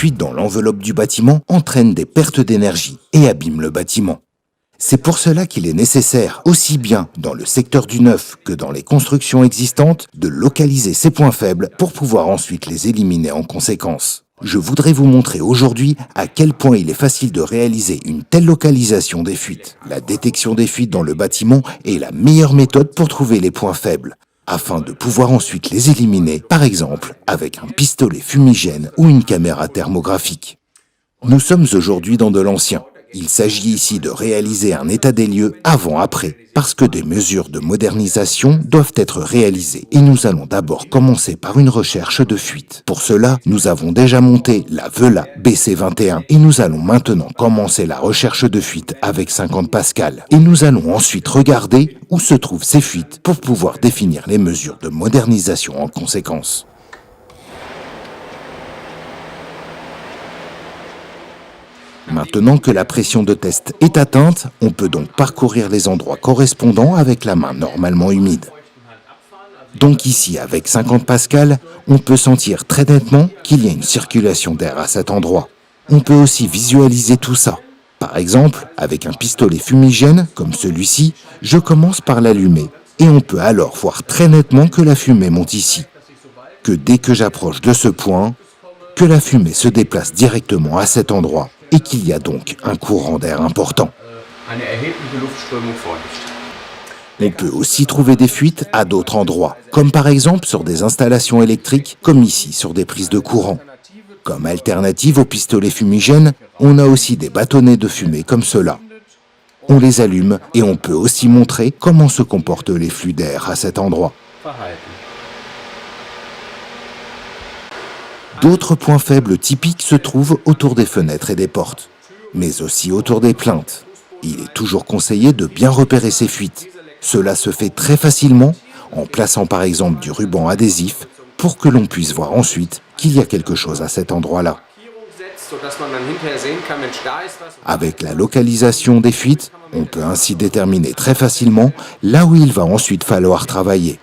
fuites dans l'enveloppe du bâtiment entraînent des pertes d'énergie et abîment le bâtiment. C'est pour cela qu'il est nécessaire, aussi bien dans le secteur du neuf que dans les constructions existantes, de localiser ces points faibles pour pouvoir ensuite les éliminer en conséquence. Je voudrais vous montrer aujourd'hui à quel point il est facile de réaliser une telle localisation des fuites. La détection des fuites dans le bâtiment est la meilleure méthode pour trouver les points faibles, afin de pouvoir ensuite les éliminer, par exemple avec un pistolet fumigène ou une caméra thermographique. Nous sommes aujourd'hui dans de l'ancien. Il s'agit ici de réaliser un état des lieux avant-après, parce que des mesures de modernisation doivent être réalisées. Et nous allons d'abord commencer par une recherche de fuite. Pour cela, nous avons déjà monté la Vela BC21 et nous allons maintenant commencer la recherche de fuite avec 50 Pascal. Et nous allons ensuite regarder où se trouvent ces fuites pour pouvoir définir les mesures de modernisation en conséquence. Maintenant que la pression de test est atteinte, on peut donc parcourir les endroits correspondants avec la main normalement humide. Donc ici, avec 50 Pascal, on peut sentir très nettement qu'il y a une circulation d'air à cet endroit. On peut aussi visualiser tout ça. Par exemple, avec un pistolet fumigène, comme celui-ci, je commence par l'allumer et on peut alors voir très nettement que la fumée monte ici. Que dès que j'approche de ce point, que la fumée se déplace directement à cet endroit. Et qu'il y a donc un courant d'air important. On peut aussi trouver des fuites à d'autres endroits, comme par exemple sur des installations électriques, comme ici sur des prises de courant. Comme alternative aux pistolets fumigènes, on a aussi des bâtonnets de fumée comme ceux-là. On les allume et on peut aussi montrer comment se comportent les flux d'air à cet endroit. D'autres points faibles typiques se trouvent autour des fenêtres et des portes, mais aussi autour des plinthes. Il est toujours conseillé de bien repérer ces fuites. Cela se fait très facilement en plaçant par exemple du ruban adhésif pour que l'on puisse voir ensuite qu'il y a quelque chose à cet endroit-là. Avec la localisation des fuites, on peut ainsi déterminer très facilement là où il va ensuite falloir travailler.